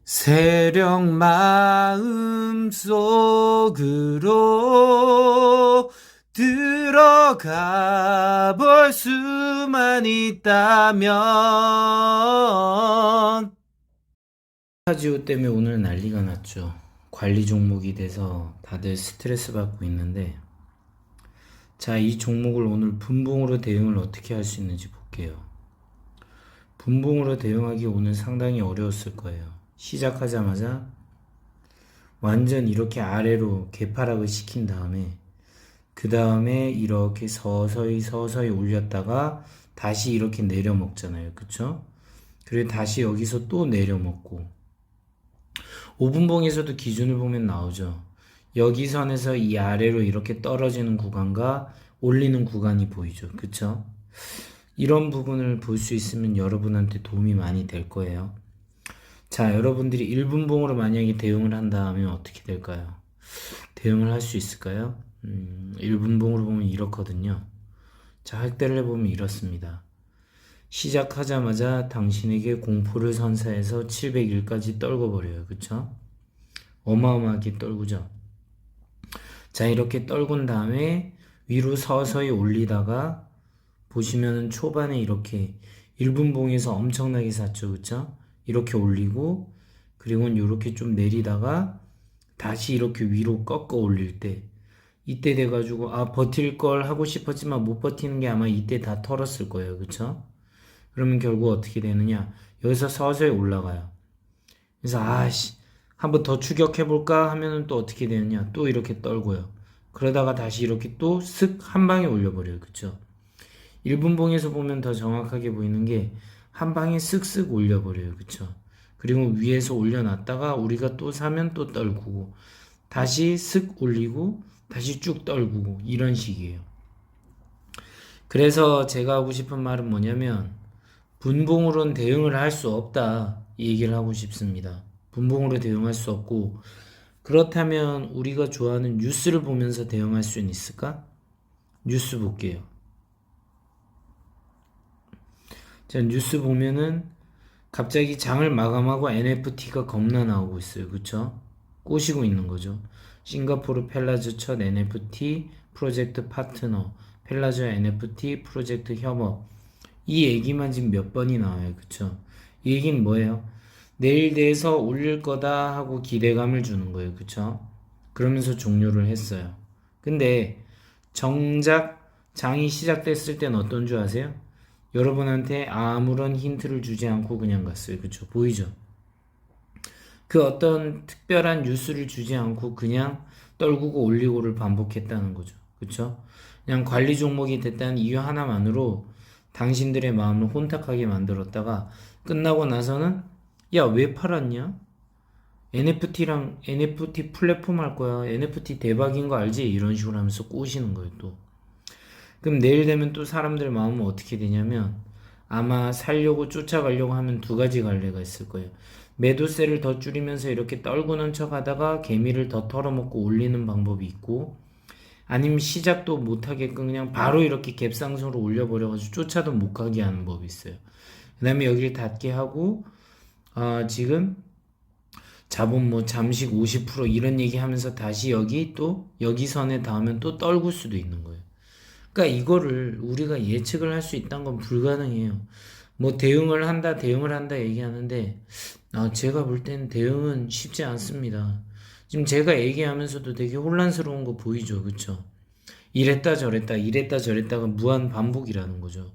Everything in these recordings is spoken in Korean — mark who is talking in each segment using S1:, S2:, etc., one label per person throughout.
S1: 세령 마음속으로 들어가 볼 수만 있다면. 스타지오 때문에 오늘 난리가 났죠. 관리 종목이 돼서 다들 스트레스 받고 있는데, 자, 이 종목을 오늘 분봉으로 대응을 어떻게 할 수 있는지 볼게요. 분봉으로 대응하기 오늘 상당히 어려웠을 거예요. 시작하자마자 완전 이렇게 아래로 개파락을 시킨 다음에 그 다음에 이렇게 서서히 올렸다가 다시 이렇게 내려먹잖아요. 그쵸? 그리고 다시 여기서 또 내려먹고 5분봉에서도 기준을 보면 나오죠. 여기 선에서 이 아래로 이렇게 떨어지는 구간과 올리는 구간이 보이죠. 그쵸? 이런 부분을 볼 수 있으면 여러분한테 도움이 많이 될 거예요. 자, 여러분들이 1분봉으로 만약에 대응을 한다 하면 어떻게 될까요? 대응을 할 수 있을까요? 1분봉으로 보면 이렇거든요. 자, 학대를 해보면 이렇습니다. 시작하자마자 당신에게 공포를 선사해서 701까지 떨궈버려요. 그쵸? 어마어마하게 떨구죠. 자, 이렇게 떨군 다음에 위로 서서히 올리다가 보시면은 초반에 이렇게 1분봉에서 엄청나게 샀죠. 그쵸? 이렇게 올리고 그리고 이렇게 좀 내리다가 다시 이렇게 위로 꺾어 올릴 때 이때 돼가지고 버틸 걸 하고 싶었지만 못 버티는 게 아마 이때 다 털었을 거예요. 그쵸? 그러면 결국 어떻게 되느냐, 여기서 서서히 올라가요. 그래서 한번 더 추격해볼까 하면은 또 어떻게 되느냐, 또 이렇게 떨고요. 그러다가 다시 이렇게 또 슥 한 방에 올려버려요. 그쵸? 1분봉에서 보면 더 정확하게 보이는 게 한 방에 쓱쓱 올려버려요. 그쵸? 그리고 위에서 올려놨다가 우리가 또 사면 또 떨구고 다시 슥 올리고 다시 쭉 떨구고 이런 식이에요. 그래서 제가 하고 싶은 말은 뭐냐면 분봉으로는 대응을 할 수 없다 이 얘기를 하고 싶습니다. 분봉으로 대응할 수 없고, 그렇다면 우리가 좋아하는 뉴스를 보면서 대응할 수는 있을까? 뉴스 볼게요. 자, 뉴스 보면은 갑자기 장을 마감하고 NFT가 겁나 나오고 있어요. 그쵸? 꼬시고 있는 거죠. 싱가포르 펠라즈 첫 NFT 프로젝트 파트너, 펠라즈 NFT 프로젝트 협업. 이 얘기만 지금 몇 번이 나와요. 그쵸? 이 얘기는 뭐예요? 내일 돼서 올릴 거다 하고 기대감을 주는 거예요. 그쵸? 그러면서 종료를 했어요. 근데 정작 장이 시작됐을 땐 어떤 줄 아세요? 여러분한테 아무런 힌트를 주지 않고 그냥 갔어요. 그쵸? 보이죠? 그 어떤 특별한 뉴스를 주지 않고 그냥 떨구고 올리고를 반복했다는 거죠. 그쵸? 그냥 관리 종목이 됐다는 이유 하나만으로 당신들의 마음을 혼탁하게 만들었다가 끝나고 나서는 야, 왜 팔았냐? NFT랑 NFT 플랫폼 할 거야. NFT 대박인 거 알지? 이런 식으로 하면서 꼬시는 거예요, 또. 그럼 내일 되면 또 사람들 마음은 어떻게 되냐면 아마 살려고 쫓아가려고 하면 두 가지 갈래가 있을 거예요. 매도세를 더 줄이면서 이렇게 떨구는 척 하다가 개미를 더 털어먹고 올리는 방법이 있고, 아니면 시작도 못하게끔 그냥 바로 이렇게 갭상승으로 올려버려가지고 쫓아도 못 가게 하는 법이 있어요. 그 다음에 여기를 닫게 하고 지금 자본 뭐 잠식 50% 이런 얘기 하면서 다시 여기 또 여기 선에 닿으면 또 떨굴 수도 있는 거예요. 그러니까 이거를 우리가 예측을 할 수 있다는 건 불가능해요. 뭐 대응을 한다 얘기하는데 제가 볼 때는 대응은 쉽지 않습니다. 지금 제가 얘기하면서도 되게 혼란스러운 거 보이죠, 그쵸? 이랬다 저랬다가 무한 반복이라는 거죠.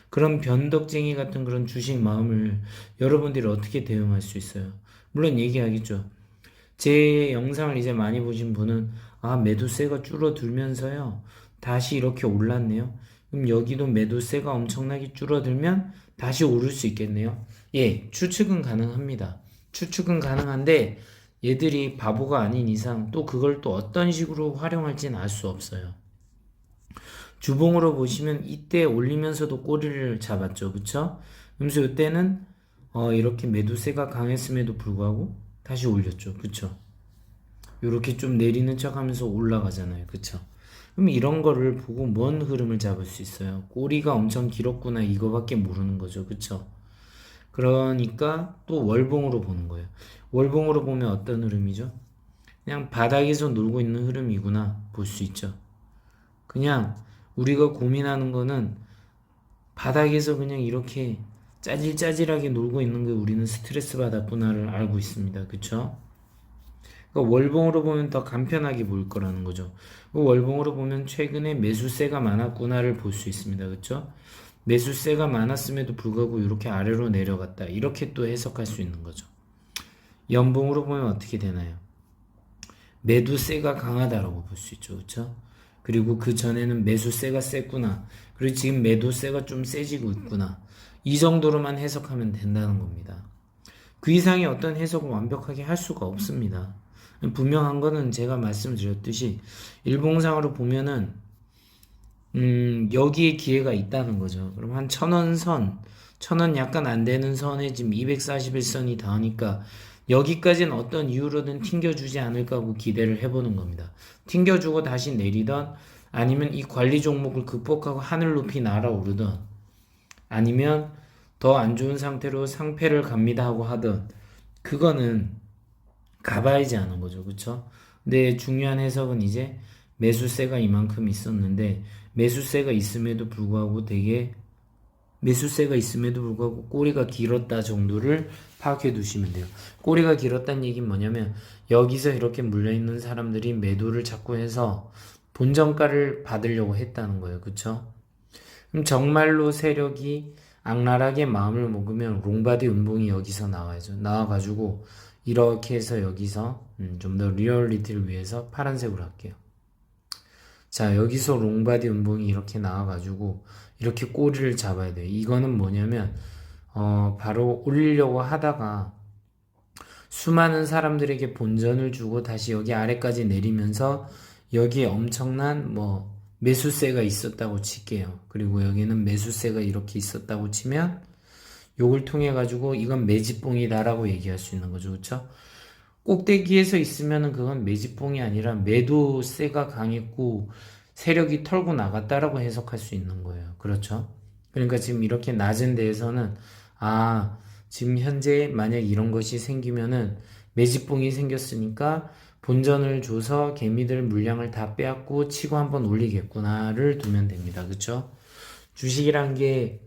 S1: 그런 변덕쟁이 같은 그런 주식 마음을 여러분들이 어떻게 대응할 수 있어요? 물론 얘기하겠죠. 제 영상을 이제 많이 보신 분은 매도세가 줄어들면서요 다시 이렇게 올랐네요. 그럼 여기도 매도세가 엄청나게 줄어들면 다시 오를 수 있겠네요. 예, 추측은 가능합니다. 추측은 가능한데 얘들이 바보가 아닌 이상 또 그걸 또 어떤 식으로 활용할지는 알 수 없어요. 주봉으로 보시면 이때 올리면서도 꼬리를 잡았죠. 그쵸? 그래서 이때는 이렇게 매도세가 강했음에도 불구하고 다시 올렸죠. 그쵸? 이렇게 좀 내리는 척 하면서 올라가잖아요. 그쵸? 그럼 이런 거를 보고 뭔 흐름을 잡을 수 있어요? 꼬리가 엄청 길었구나 이거밖에 모르는 거죠. 그쵸? 그러니까 또 월봉으로 보는 거예요. 월봉으로 보면 어떤 흐름이죠? 그냥 바닥에서 놀고 있는 흐름이구나 볼 수 있죠. 그냥 우리가 고민하는 거는 바닥에서 그냥 이렇게 짜질짜질하게 놀고 있는 게 우리는 스트레스 받았구나를 알고 있습니다. 그쵸? 그러니까 월봉으로 보면 더 간편하게 보일 거라는 거죠. 월봉으로 보면 최근에 매수세가 많았구나를 볼 수 있습니다. 그쵸? 매수세가 많았음에도 불구하고 이렇게 아래로 내려갔다. 이렇게 또 해석할 수 있는 거죠. 연봉으로 보면 어떻게 되나요? 매도세가 강하다라고 볼 수 있죠. 그쵸? 그리고 그 전에는 매수세가 셌구나. 그리고 지금 매도세가 좀 세지고 있구나. 이 정도로만 해석하면 된다는 겁니다. 그 이상의 어떤 해석을 완벽하게 할 수가 없습니다. 분명한 거는 제가 말씀드렸듯이 일봉상으로 보면은 여기에 기회가 있다는 거죠. 그럼 한 1000원 선, 1000원 약간 안 되는 선에 지금 241선이 닿으니까 여기까지는 어떤 이유로든 튕겨주지 않을까 하고 기대를 해보는 겁니다. 튕겨주고 다시 내리던 아니면 이 관리 종목을 극복하고 하늘 높이 날아오르던 아니면 더 안 좋은 상태로 상패를 갑니다 하고 하던 그거는 가봐야지 아는 거죠. 그쵸? 근데 중요한 해석은 이제 매수세가 이만큼 있었는데 매수세가 있음에도 불구하고 꼬리가 길었다 정도를 파악해 두시면 돼요. 꼬리가 길었다는 얘기는 뭐냐면 여기서 이렇게 물려있는 사람들이 매도를 자꾸 해서 본전가를 받으려고 했다는 거예요. 그쵸? 그럼 정말로 세력이 악랄하게 마음을 먹으면 롱바디 운봉이 여기서 나와야죠. 나와가지고 이렇게 해서 여기서 좀 더 리얼리티를 위해서 파란색으로 할게요. 자, 여기서 롱바디 운봉이 이렇게 나와가지고 이렇게 꼬리를 잡아야 돼요. 이거는 뭐냐면 바로 올리려고 하다가 수많은 사람들에게 본전을 주고 다시 여기 아래까지 내리면서 여기에 엄청난 매수세가 있었다고 칠게요. 그리고 여기는 매수세가 이렇게 있었다고 치면 요걸 통해 가지고 이건 매집봉이다라고 얘기할 수 있는 거죠. 그렇죠? 꼭대기에서 있으면은 그건 매집봉이 아니라 매도세가 강했고 세력이 털고 나갔다라고 해석할 수 있는 거예요. 그렇죠? 그러니까 지금 이렇게 낮은 데에서는 지금 현재 만약 이런 것이 생기면은 매집봉이 생겼으니까 본전을 줘서 개미들 물량을 다 빼앗고 치고 한번 올리겠구나를 두면 됩니다. 그렇죠? 주식이란 게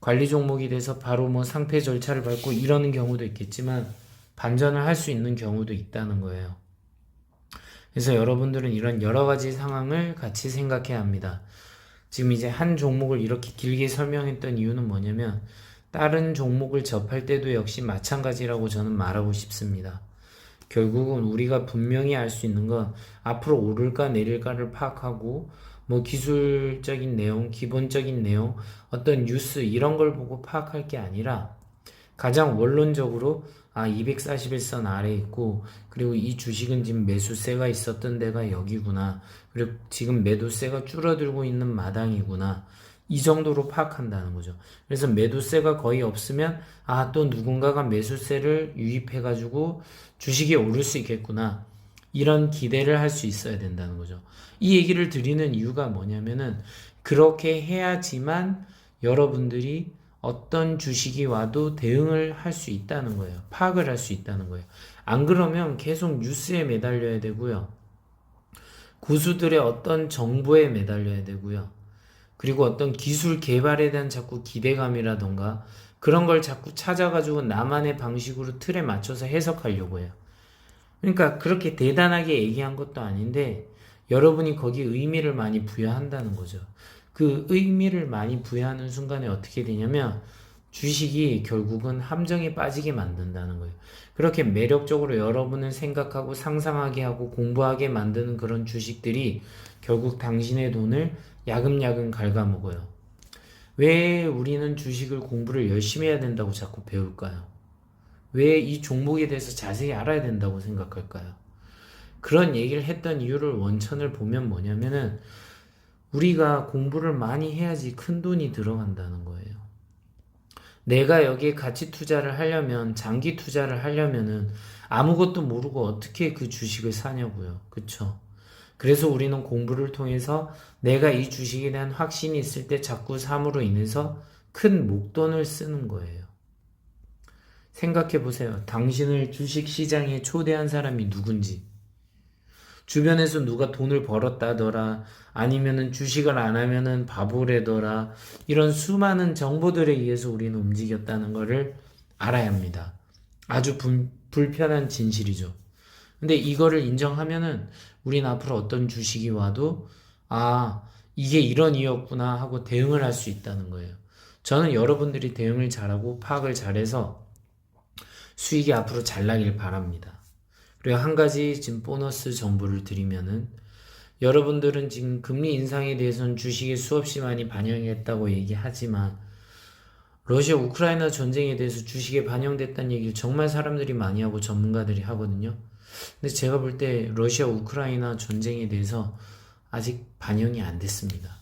S1: 관리 종목이 돼서 바로 상패 절차를 밟고 이러는 경우도 있겠지만 반전을 할 수 있는 경우도 있다는 거예요. 그래서 여러분들은 이런 여러 가지 상황을 같이 생각해야 합니다. 지금 이제 한 종목을 이렇게 길게 설명했던 이유는 뭐냐면 다른 종목을 접할 때도 역시 마찬가지라고 저는 말하고 싶습니다. 결국은 우리가 분명히 알 수 있는 건 앞으로 오를까 내릴까를 파악하고 기술적인 내용, 기본적인 내용, 어떤 뉴스 이런 걸 보고 파악할 게 아니라 가장 원론적으로 241선 아래 있고 그리고 이 주식은 지금 매수세가 있었던 데가 여기구나. 그리고 지금 매도세가 줄어들고 있는 마당이구나. 이 정도로 파악한다는 거죠. 그래서 매도세가 거의 없으면 또 누군가가 매수세를 유입해가지고 주식이 오를 수 있겠구나. 이런 기대를 할 수 있어야 된다는 거죠. 이 얘기를 드리는 이유가 뭐냐면은 그렇게 해야지만 여러분들이 어떤 주식이 와도 대응을 할 수 있다는 거예요. 파악을 할 수 있다는 거예요. 안 그러면 계속 뉴스에 매달려야 되고요. 고수들의 어떤 정보에 매달려야 되고요. 그리고 어떤 기술 개발에 대한 자꾸 기대감이라던가 그런 걸 자꾸 찾아가지고 나만의 방식으로 틀에 맞춰서 해석하려고 해요. 그러니까 그렇게 대단하게 얘기한 것도 아닌데 여러분이 거기에 의미를 많이 부여한다는 거죠. 그 의미를 많이 부여하는 순간에 어떻게 되냐면 주식이 결국은 함정에 빠지게 만든다는 거예요. 그렇게 매력적으로 여러분을 생각하고 상상하게 하고 공부하게 만드는 그런 주식들이 결국 당신의 돈을 야금야금 갉아먹어요. 왜 우리는 주식을 공부를 열심히 해야 된다고 자꾸 배울까요? 왜 이 종목에 대해서 자세히 알아야 된다고 생각할까요? 그런 얘기를 했던 이유를 원천을 보면 뭐냐면은 우리가 공부를 많이 해야지 큰 돈이 들어간다는 거예요. 내가 여기에 가치 투자를 하려면 장기 투자를 하려면은 아무것도 모르고 어떻게 그 주식을 사냐고요. 그쵸? 그래서 우리는 공부를 통해서 내가 이 주식에 대한 확신이 있을 때 자꾸 삼으로 인해서 큰 목돈을 쓰는 거예요. 생각해 보세요. 당신을 주식 시장에 초대한 사람이 누군지. 주변에서 누가 돈을 벌었다더라, 아니면은 주식을 안 하면은 바보래더라, 이런 수많은 정보들에 의해서 우리는 움직였다는 것을 알아야 합니다. 아주 불편한 진실이죠. 근데 이거를 인정하면은 우린 앞으로 어떤 주식이 와도 아, 이게 이런 이유였구나 하고 대응을 할 수 있다는 거예요. 저는 여러분들이 대응을 잘하고 파악을 잘해서 수익이 앞으로 잘 나길 바랍니다. 그리고 한 가지 지금 보너스 정보를 드리면은 여러분들은 지금 금리 인상에 대해서는 주식에 수없이 많이 반영했다고 얘기하지만 러시아 우크라이나 전쟁에 대해서 주식에 반영됐다는 얘기를 정말 사람들이 많이 하고 전문가들이 하거든요. 근데 제가 볼 때 러시아 우크라이나 전쟁에 대해서 아직 반영이 안 됐습니다.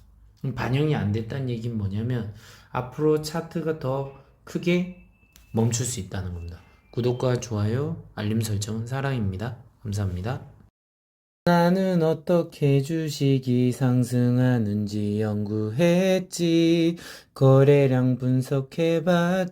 S1: 반영이 안 됐다는 얘기는 뭐냐면 앞으로 차트가 더 크게 멈출 수 있다는 겁니다. 구독과 좋아요, 알림 설정은 사랑입니다. 감사합니다. 나는 어떻게 주식이 상승하는지 연구했지. 거래량 분석해봤지.